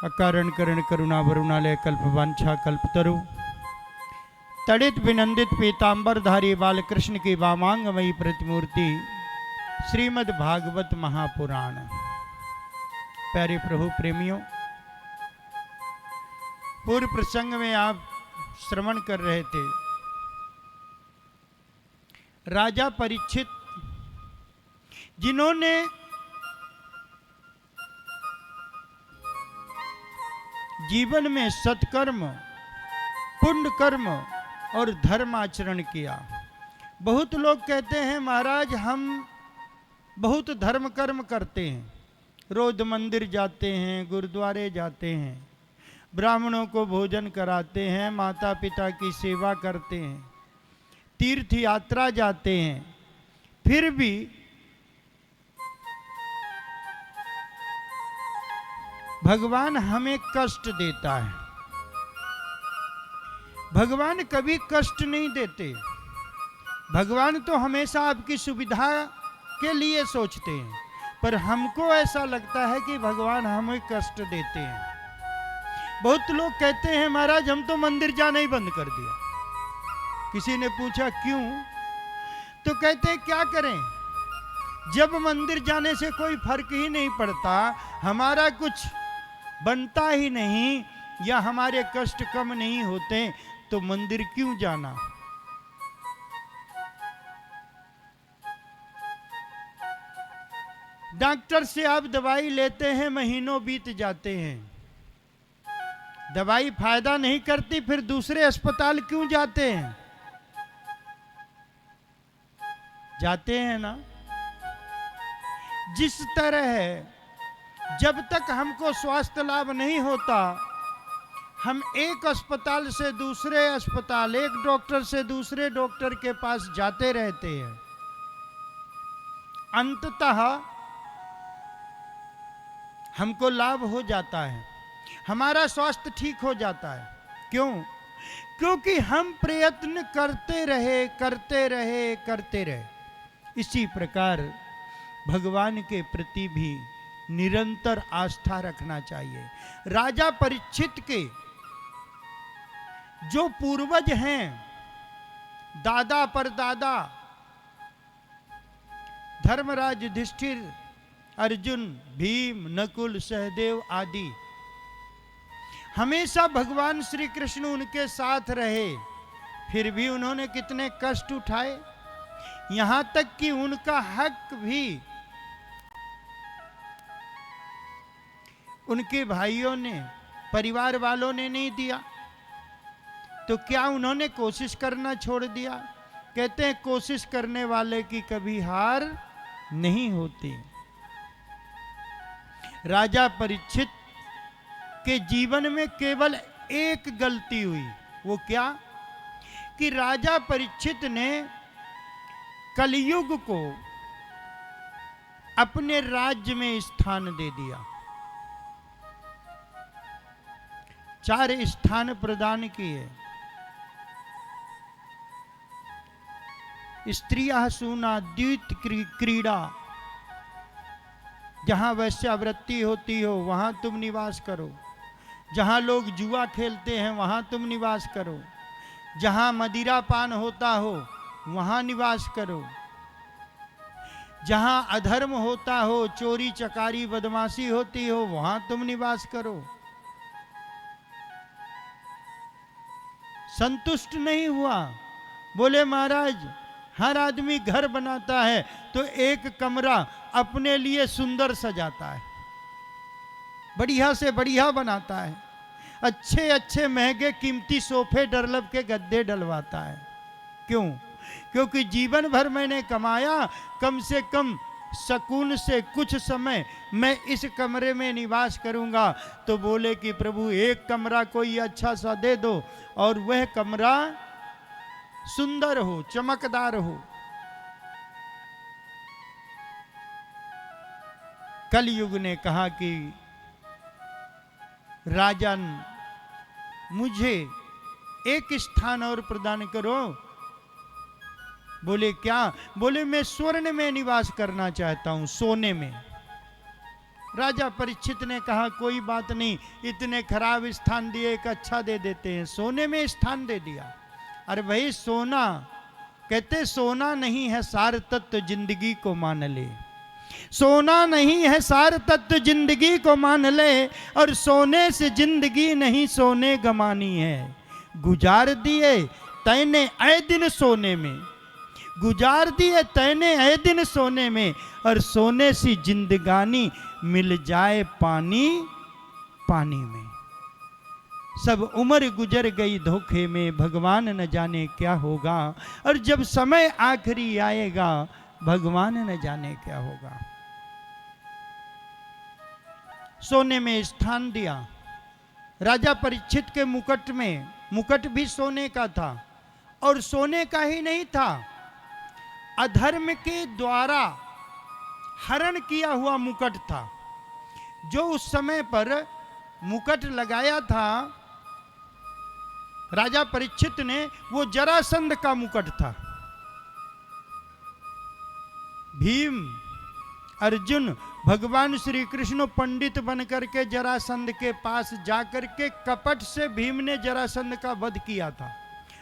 अकारण करण करुणा वरुणालय कल्पवांछा कल्पतरु तड़ित विनंदित पीतांबरधारी बालकृष्ण की वामांगमयी प्रतिमूर्ति श्रीमद् भागवत महापुराण। प्यारे प्रभु प्रेमियों, पूर्व प्रसंग में आप श्रवण कर रहे थे राजा परीक्षित, जिन्होंने जीवन में सत्कर्म, पुण्य कर्म और धर्म आचरण किया। बहुत लोग कहते हैं महाराज हम बहुत धर्म कर्म करते हैं, रोज मंदिर जाते हैं, गुरुद्वारे जाते हैं, ब्राह्मणों को भोजन कराते हैं, माता पिता की सेवा करते हैं, तीर्थ यात्रा जाते हैं, फिर भी भगवान हमें कष्ट देता है। भगवान कभी कष्ट नहीं देते। भगवान तो हमेशा आपकी सुविधा के लिए सोचते हैं, पर हमको ऐसा लगता है कि भगवान हमें कष्ट देते हैं। बहुत लोग कहते हैं महाराज हम तो मंदिर जाना ही बंद कर दिया। किसी ने पूछा क्यों, तो कहते हैं क्या करें, जब मंदिर जाने से कोई फर्क ही नहीं पड़ता, हमारा कुछ बनता ही नहीं या हमारे कष्ट कम नहीं होते, तो मंदिर क्यों जाना। डॉक्टर से आप दवाई लेते हैं, महीनों बीत जाते हैं, दवाई फायदा नहीं करती, फिर दूसरे अस्पताल क्यों जाते हैं। जाते हैं ना। जिस तरह जब तक हमको स्वास्थ्य लाभ नहीं होता, हम एक अस्पताल से दूसरे अस्पताल, एक डॉक्टर से दूसरे डॉक्टर के पास जाते रहते हैं, अंततः हमको लाभ हो जाता है, हमारा स्वास्थ्य ठीक हो जाता है। क्यों? क्योंकि हम प्रयत्न करते रहे। इसी प्रकार भगवान के प्रति भी निरंतर आस्था रखना चाहिए। राजा परीक्षित के जो पूर्वज हैं, दादा परदादा, धर्मराज, युधिष्ठिर, अर्जुन, भीम, नकुल, सहदेव आदि, हमेशा भगवान श्री कृष्ण उनके साथ रहे, फिर भी उन्होंने कितने कष्ट उठाए। यहां तक कि उनका हक भी उनके भाइयों ने, परिवार वालों ने नहीं दिया, तो क्या उन्होंने कोशिश करना छोड़ दिया। कहते हैं कोशिश करने वाले की कभी हार नहीं होती। राजा परीक्षित के जीवन में केवल एक गलती हुई। वो क्या? कि राजा परीक्षित ने कलयुग को अपने राज्य में स्थान दे दिया। 4 स्थान प्रदान किए। स्त्रियाः सूना द्वित क्रीड़ा, जहां वैश्यावृत्ति होती हो वहां तुम निवास करो, जहां लोग जुआ खेलते हैं वहां तुम निवास करो, जहां मदिरा पान होता हो वहां निवास करो, जहां अधर्म होता हो, चोरी चकारी बदमाशी होती हो वहां तुम निवास करो। संतुष्ट नहीं हुआ, बोले महाराज हर आदमी घर बनाता है तो एक कमरा अपने लिए सुंदर सजाता है, बढ़िया से बढ़िया बनाता है, अच्छे अच्छे महंगे कीमती सोफे डरलब के गद्दे डलवाता है। क्यों? क्योंकि जीवन भर मैंने कमाया, कम से कम सुकून से कुछ समय मैं इस कमरे में निवास करूंगा। तो बोले कि प्रभु एक कमरा कोई अच्छा सा दे दो, और वह कमरा सुंदर हो, चमकदार हो। कलयुग ने कहा कि राजन मुझे एक स्थान और प्रदान करो। बोले क्या? बोले मैं स्वर्ण में निवास करना चाहता हूं, सोने में। राजा परीक्षित ने कहा कोई बात नहीं, इतने खराब स्थान दिए, एक अच्छा दे देते हैं। सोने में स्थान दे दिया। अरे भाई सोना, कहते सोना नहीं है सार तत्व जिंदगी को मान ले, सोना नहीं है सार तत्व जिंदगी को मान ले, और सोने से जिंदगी नहीं सोने गमानी है। गुजार दिए तैने आए दिन सोने में, गुजार दिए तैने आए दिन सोने में, और सोने सी जिंदगानी मिल जाए पानी पानी में। सब उम्र गुजर गई धोखे में, भगवान न जाने क्या होगा, और जब समय आखिरी आएगा भगवान न जाने क्या होगा। सोने में स्थान दिया। राजा परीक्षित के मुकुट में, मुकुट भी सोने का था, और सोने का ही नहीं था, अधर्म के द्वारा हरण किया हुआ मुकुट था। जो उस समय पर मुकुट लगाया था राजा परीक्षित ने, वो जरासंध का मुकुट था। भीम, अर्जुन, भगवान श्री कृष्ण पंडित बनकर के जरासंध के पास जाकर के कपट से भीम ने जरासंध का वध किया था,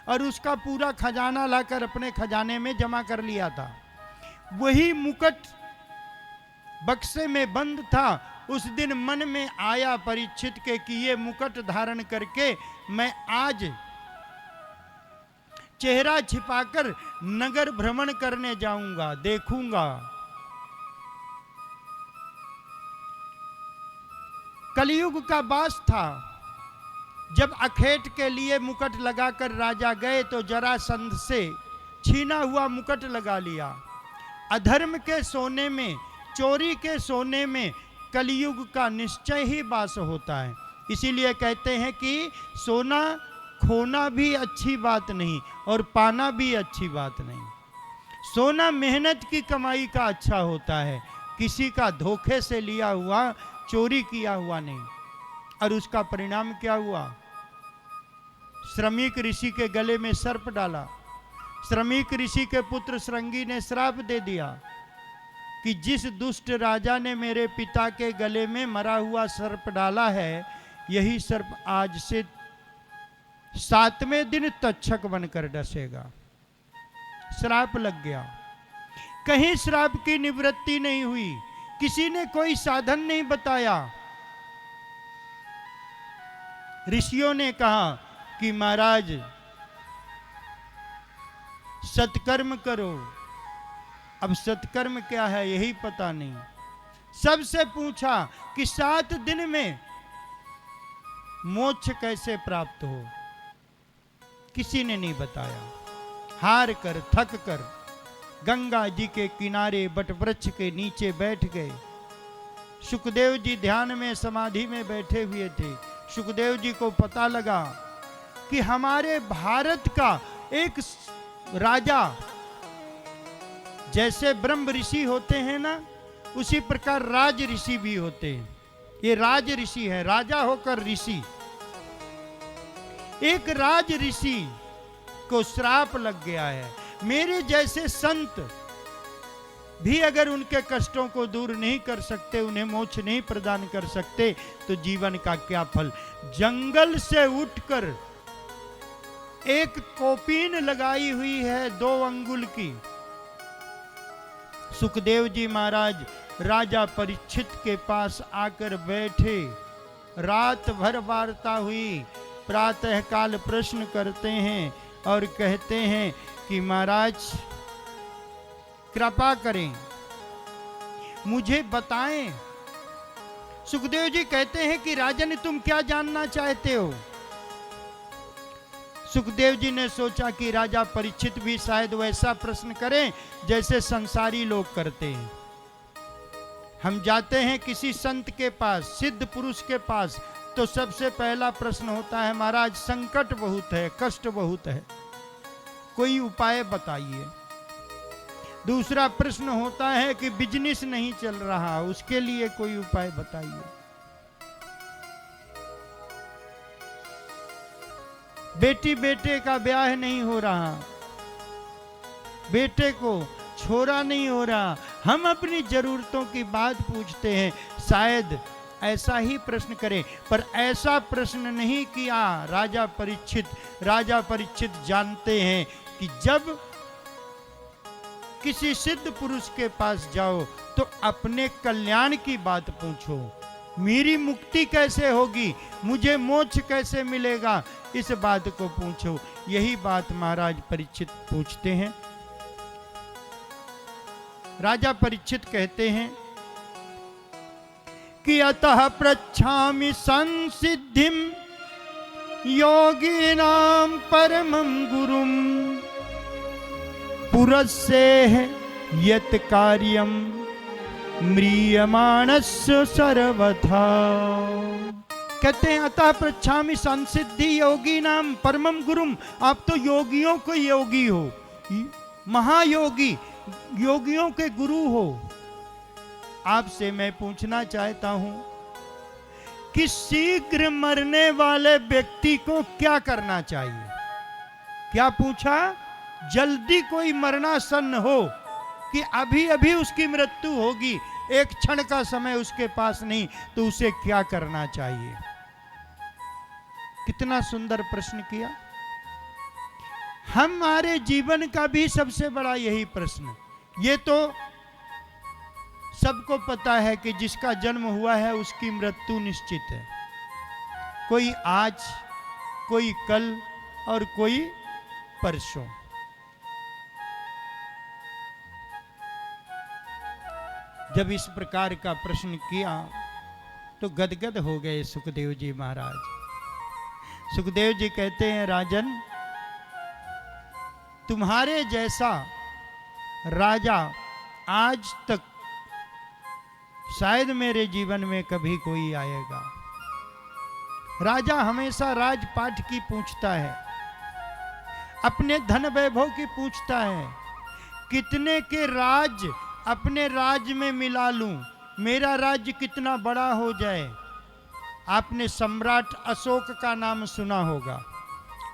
और उसका पूरा खजाना लाकर अपने खजाने में जमा कर लिया था। वही मुकुट बक्से में बंद था। उस दिन मन में आया परीक्षित के कि ये मुकुट धारण करके मैं आज चेहरा छिपाकर नगर भ्रमण करने जाऊंगा, देखूंगा। कलयुग का वास था। जब अखेट के लिए मुकुट लगाकर राजा गए तो जरासंध से छीना हुआ मुकुट लगा लिया। अधर्म के सोने में, चोरी के सोने में कलयुग का निश्चय ही वास होता है। इसीलिए कहते हैं कि सोना खोना भी अच्छी बात नहीं और पाना भी अच्छी बात नहीं। सोना मेहनत की कमाई का अच्छा होता है, किसी का धोखे से लिया हुआ, चोरी किया हुआ नहीं। और उसका परिणाम क्या हुआ? श्रमिक ऋषि के गले में सर्प डाला। श्रमिक ऋषि के पुत्र श्रृंगी ने श्राप दे दिया कि जिस दुष्ट राजा ने मेरे पिता के गले में मरा हुआ सर्प डाला है, यही सर्प आज से 7वें दिन तक्षक बनकर डसेगा। श्राप लग गया। कहीं श्राप की निवृत्ति नहीं हुई, किसी ने कोई साधन नहीं बताया। ऋषियों ने कहा कि महाराज सत्कर्म करो। अब सत्कर्म क्या है यही पता नहीं। सबसे पूछा कि 7 दिन में मोक्ष कैसे प्राप्त हो, किसी ने नहीं बताया। हार कर, थक कर गंगा जी के किनारे बटवृक्ष के नीचे बैठ गए। सुखदेव जी ध्यान में, समाधि में बैठे हुए थे। सुखदेव जी को पता लगा कि हमारे भारत का एक राजा, जैसे ब्रह्म ऋषि होते हैं ना, उसी प्रकार राज ऋषि भी होते हैं। ये राज ऋषि है, राजा होकर ऋषि। एक राज ऋषि को श्राप लग गया है। मेरे जैसे संत भी अगर उनके कष्टों को दूर नहीं कर सकते, उन्हें मोक्ष नहीं प्रदान कर सकते, तो जीवन का क्या फल। जंगल से उठकर एक कोपीन लगाई हुई है 2 अंगुल की। सुखदेव जी महाराज राजा परीक्षित के पास आकर बैठे। रात भर वार्ता हुई। प्रातः काल प्रश्न करते हैं और कहते हैं कि महाराज कृपा करें, मुझे बताएं। सुखदेव जी कहते हैं कि राजन तुम क्या जानना चाहते हो? सुखदेव जी ने सोचा कि राजा परीक्षित भी शायद वैसा प्रश्न करें जैसे संसारी लोग करते हैं। हम जाते हैं किसी संत के पास, सिद्ध पुरुष के पास, तो सबसे पहला प्रश्न होता है महाराज संकट बहुत है, कष्ट बहुत है, कोई उपाय बताइए। दूसरा प्रश्न होता है कि बिजनेस नहीं चल रहा, उसके लिए कोई उपाय बताइए। बेटी बेटे का ब्याह नहीं हो रहा, बेटे को छोरा नहीं हो रहा, हम अपनी जरूरतों की बात पूछते हैं। शायद ऐसा ही प्रश्न करें, पर ऐसा प्रश्न नहीं किया राजा परीक्षित। राजा परीक्षित जानते हैं कि जब किसी सिद्ध पुरुष के पास जाओ तो अपने कल्याण की बात पूछो। मेरी मुक्ति कैसे होगी, मुझे मोक्ष कैसे मिलेगा, इस बात को पूछो। यही बात महाराज परीक्षित पूछते हैं। राजा परीक्षित कहते हैं कि अतः पृच्छामि संसिद्धिम योगिनां परमं गुरुम पुरस्सेह यत् कार्यम म्रियमाणस्य सर्वथा। कहते हैं अतः पृच्छामि संसिद्धि योगिनां परमं गुरुम। आप तो योगियों के योगी हो, महायोगी, योगियों के गुरु हो। आपसे मैं पूछना चाहता हूं कि शीघ्र मरने वाले व्यक्ति को क्या करना चाहिए? क्या पूछा? जल्दी कोई मरणासन्न हो कि अभी अभी उसकी मृत्यु होगी, एक क्षण का समय उसके पास नहीं, तो उसे क्या करना चाहिए? कितना सुंदर प्रश्न किया। हमारे जीवन का भी सबसे बड़ा यही प्रश्न। ये तो सबको पता है कि जिसका जन्म हुआ है उसकी मृत्यु निश्चित है। कोई आज, कोई कल और कोई परसों। जब इस प्रकार का प्रश्न किया तो गदगद हो गए सुखदेव जी महाराज। सुखदेव जी कहते हैं, राजन, तुम्हारे जैसा राजा आज तक शायद मेरे जीवन में कभी कोई आएगा। राजा हमेशा राजपाट की पूछता है, अपने धन वैभव की पूछता है, कितने के राज अपने राज्य में मिला लूं, मेरा राज्य कितना बड़ा हो जाए। आपने सम्राट अशोक का नाम सुना होगा।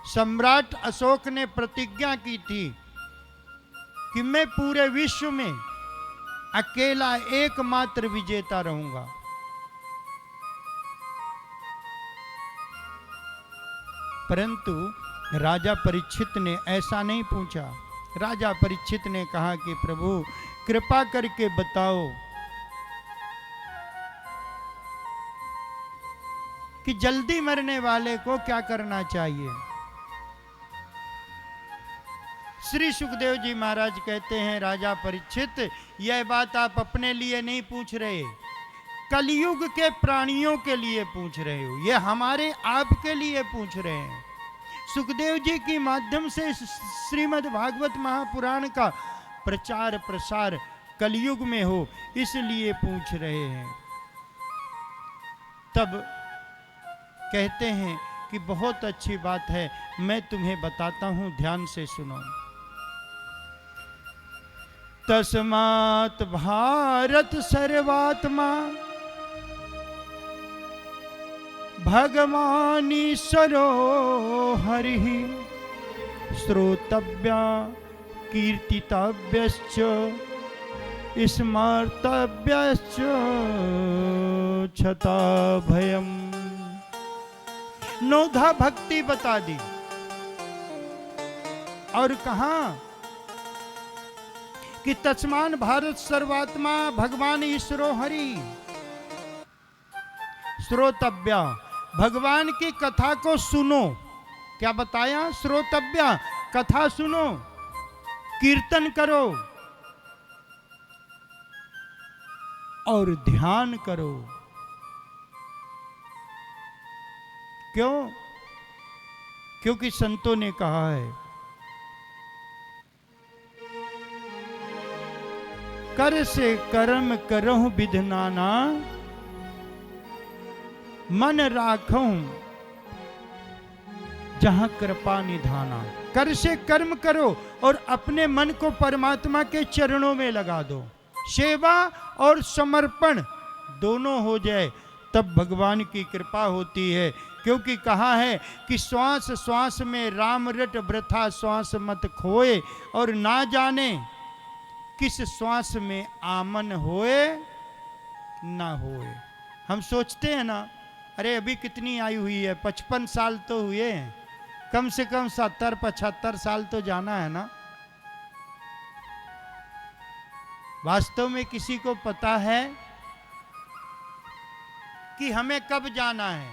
सम्राट अशोक ने प्रतिज्ञा की थी कि मैं पूरे विश्व में अकेला एकमात्र विजेता रहूंगा। परंतु राजा परीक्षित ने ऐसा नहीं पूछा। राजा परीक्षित ने कहा कि प्रभु कृपा करके बताओ कि जल्दी मरने वाले को क्या करना चाहिए। श्री सुखदेव जी महाराज कहते हैं, राजा परीक्षित, यह बात आप अपने लिए नहीं पूछ रहे, कलयुग के प्राणियों के लिए पूछ रहे हो। यह हमारे आपके लिए पूछ रहे हैं। सुखदेव जी के माध्यम से श्रीमद् भागवत महापुराण का प्रचार प्रसार कलयुग में हो, इसलिए पूछ रहे हैं। तब कहते हैं कि बहुत अच्छी बात है, मैं तुम्हें बताता हूं, ध्यान से सुनो। तस्मात् भारत सर्वात्मा भगवानीश्वरो हरिः श्रोतव्या कीर्तितव्यश्च स्मर्तव्यश्च छता भयम्। नौधा भक्ति बता दी और कहा कि तस्मान भारत सर्वात्मा भगवान ईश्वरो हरि श्रोतव्या, भगवान की कथा को सुनो। क्या बताया? श्रोतव्या, कथा सुनो, कीर्तन करो और ध्यान करो। क्यों? क्योंकि संतों ने कहा है, कर से कर्म करहु विधनाना, मन राखूं जहां कृपा निधाना। कर से कर्म करो और अपने मन को परमात्मा के चरणों में लगा दो। सेवा और समर्पण दोनों हो जाए तब भगवान की कृपा होती है। क्योंकि कहा है कि श्वास श्वास में राम रट वृथा श्वास मत खोए, और ना जाने किस श्वास में आमन होए ना होए। हम सोचते हैं ना, अरे अभी कितनी आयु हुई है, 55 साल तो हुए हैं, कम से कम 70-75 साल तो जाना है ना। वास्तव में किसी को पता है कि हमें कब जाना है,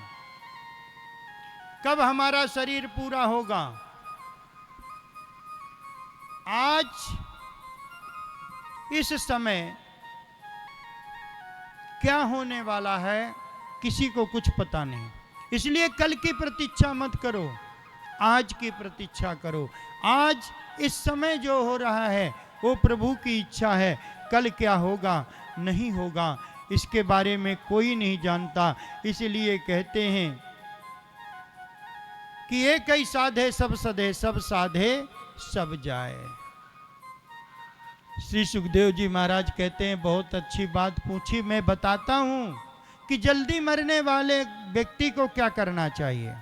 कब हमारा शरीर पूरा होगा? आज इस समय क्या होने वाला है किसी को कुछ पता नहीं। इसलिए कल की प्रतीक्षा मत करो, आज की प्रतीक्षा करो। आज इस समय जो हो रहा है वो प्रभु की इच्छा है। कल क्या होगा नहीं होगा इसके बारे में कोई नहीं जानता। इसलिए कहते हैं कि एक ही साधे सब सधे, सब साधे सब जाए। श्री सुखदेव जी महाराज कहते हैं, बहुत अच्छी बात पूछी, मैं बताता हूं कि जल्दी मरने वाले व्यक्ति को क्या करना चाहिए।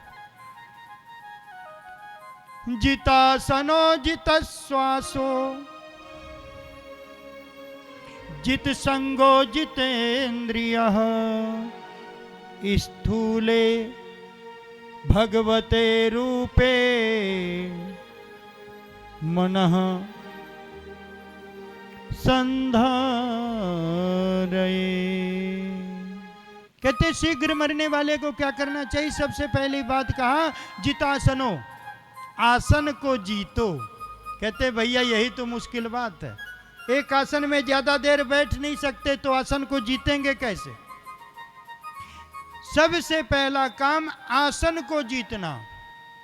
जितासनो जित श्वासो जित संगो जितेन्द्रियः स्थूले भगवते रूपे मनः संधारये। कहते शीघ्र मरने वाले को क्या करना चाहिए? सबसे पहली बात कहा जितासनो, आसन को जीतो। कहते भैया यही तो मुश्किल बात है, एक आसन में ज्यादा देर बैठ नहीं सकते तो आसन को जीतेंगे कैसे? सबसे पहला काम आसन को जीतना।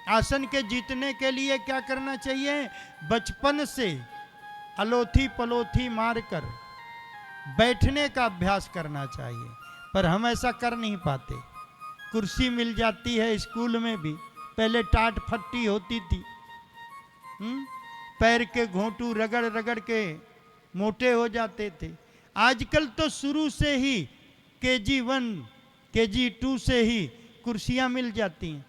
आसन के जीतने के लिए क्या करना चाहिए? बचपन से अलोथी पलोथी मारकर बैठने का अभ्यास करना चाहिए, पर हम ऐसा कर नहीं पाते। कुर्सी मिल जाती है स्कूल में भी, पहले टाट फट्टी होती थी, पैर के घोंटू रगड़ रगड़ के मोटे हो जाते थे। आजकल तो शुरू से ही KG 1 KG 2 से ही कुर्सियां मिल जाती हैं।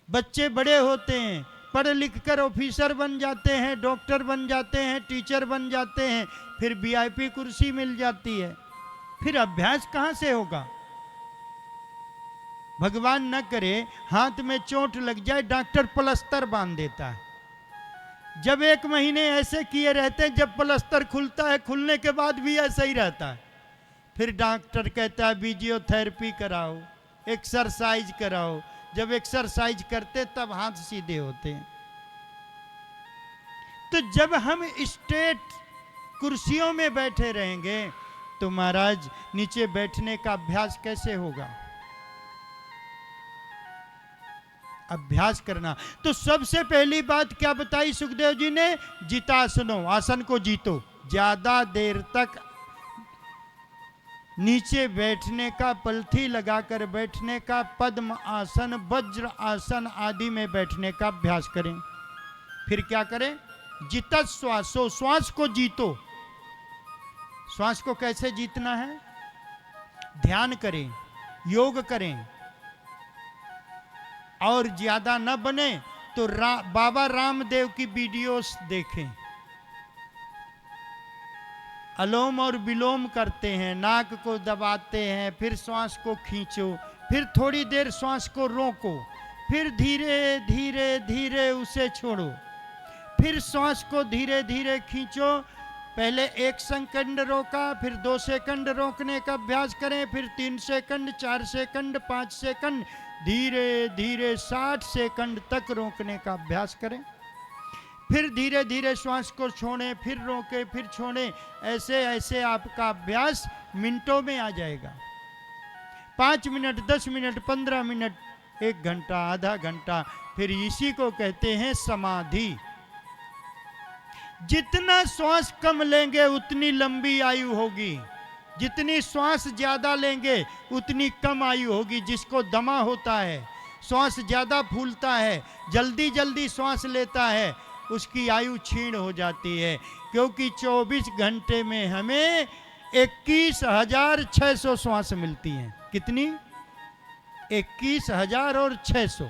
बच्चे बड़े होते हैं, पढ़ लिख कर ऑफिसर बन जाते हैं, डॉक्टर बन जाते हैं, टीचर बन जाते हैं, फिर VIP कुर्सी मिल जाती है। फिर अभ्यास कहां से होगा? भगवान न करे हाथ में चोट लग जाए, डॉक्टर प्लास्टर बांध देता है। जब 1 महीने ऐसे किए रहते हैं, जब प्लास्टर खुलता है, खुलने के बाद भी ऐसा ही रहता है। फिर डॉक्टर कहता है फिजियोथेरेपी कराओ, एक्सरसाइज कराओ। जब एक्सरसाइज करते तब हाथ सीधे होते हैं। तो जब हम स्ट्रेट कुर्सियों में बैठे रहेंगे तो महाराज नीचे बैठने का अभ्यास कैसे होगा? अभ्यास करना। तो सबसे पहली बात क्या बताई सुखदेव जी ने? जितासनो, आसन को जीतो। ज्यादा देर तक नीचे बैठने का, पलथी लगाकर बैठने का, पद्म आसन, वज्र आसन आदि में बैठने का अभ्यास करें। फिर क्या करें? जितत श्वासो, श्वास को जीतो। श्वास को कैसे जीतना है? ध्यान करें, योग करें, और ज्यादा न बने तो बाबा रामदेव की वीडियोस देखें। अलोम और विलोम करते हैं, नाक को दबाते हैं, फिर श्वास को खींचो, फिर थोड़ी देर श्वास को रोको, फिर धीरे धीरे धीरे उसे छोड़ो, फिर श्वास को धीरे धीरे खींचो। पहले 1 सेकंड रोका, फिर 2 सेकंड रोकने का अभ्यास करें, फिर 3 सेकंड, 4 सेकंड, 5 सेकंड, धीरे धीरे 60 सेकंड तक रोकने का अभ्यास करें। फिर धीरे धीरे श्वास को छोड़ें, फिर रोकें, फिर छोड़ें। ऐसे ऐसे आपका अभ्यास मिनटों में आ जाएगा। 5 मिनट, 10 मिनट, 15 मिनट, 1 घंटा, आधा घंटा, फिर इसी को कहते हैं समाधि। जितना श्वास कम लेंगे उतनी लंबी आयु होगी, जितनी श्वास ज्यादा लेंगे उतनी कम आयु होगी। जिसको दमा होता है, श्वास ज्यादा फूलता है, जल्दी जल्दी श्वास लेता है, उसकी आयु क्षीण हो जाती है। क्योंकि 24 घंटे में हमें 21,600 श्वास मिलती हैं। कितनी? 21,600।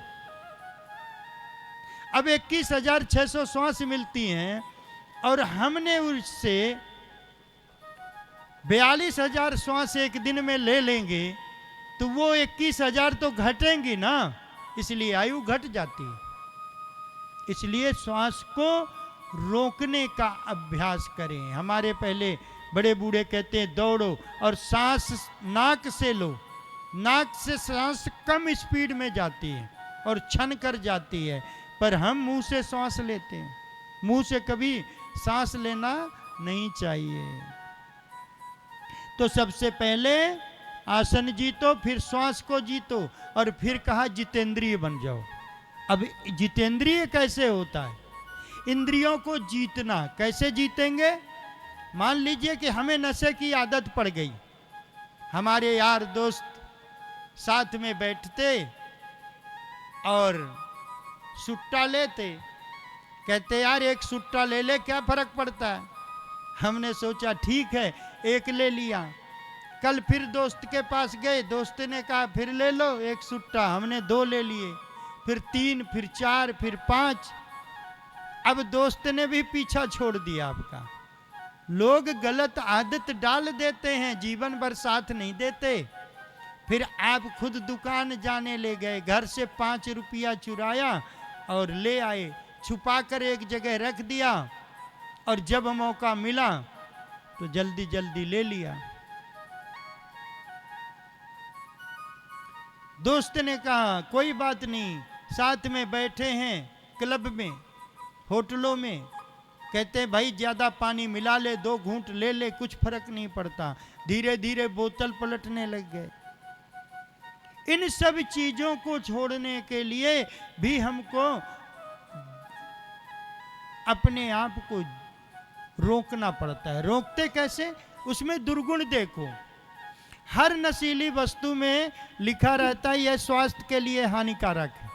अब 21,600 श्वास मिलती हैं और हमने उससे 42,000 श्वास एक दिन में ले लेंगे तो वो 21,000 तो घटेंगी ना, इसलिए आयु घट जाती है। इसलिए श्वास को रोकने का अभ्यास करें। हमारे पहले बड़े बूढ़े कहते हैं दौड़ो और सांस नाक से लो, नाक से सांस कम स्पीड में जाती है और छन कर जाती है, पर हम मुंह से सांस लेते हैं। मुंह से कभी सांस लेना नहीं चाहिए। तो सबसे पहले आसन जीतो, फिर श्वास को जीतो, और फिर कहा जितेंद्रिय बन जाओ। अब जितेंद्रिय कैसे होता है? इंद्रियों को जीतना। कैसे जीतेंगे? मान लीजिए कि हमें नशे की आदत पड़ गई। हमारे यार दोस्त साथ में बैठते और सुट्टा लेते, कहते यार एक सुट्टा ले ले, क्या फर्क पड़ता है। हमने सोचा ठीक है, एक ले लिया। कल फिर दोस्त के पास गए, दोस्त ने कहा फिर ले लो एक सुट्टा, हमने 2 ले लिए, फिर 3, फिर 4, फिर 5। अब दोस्त ने भी पीछा छोड़ दिया आपका। लोग गलत आदत डाल देते हैं, जीवन भर साथ नहीं देते। फिर आप खुद दुकान जाने ले गए, घर से 5 रुपया चुराया और ले आए, छुपा कर एक जगह रख दिया, और जब मौका मिला तो जल्दी जल्दी ले लिया। दोस्त ने कहा कोई बात नहीं, साथ में बैठे हैं क्लब में, होटलों में, कहते हैं भाई ज़्यादा पानी मिला ले, 2 घूंट ले ले, कुछ फर्क नहीं पड़ता। धीरे धीरे बोतल पलटने लग गए। इन सब चीज़ों को छोड़ने के लिए भी हमको अपने आप को रोकना पड़ता है। रोकते कैसे? उसमें दुर्गुण देखो। हर नशीली वस्तु में लिखा रहता है यह स्वास्थ्य के लिए हानिकारक है।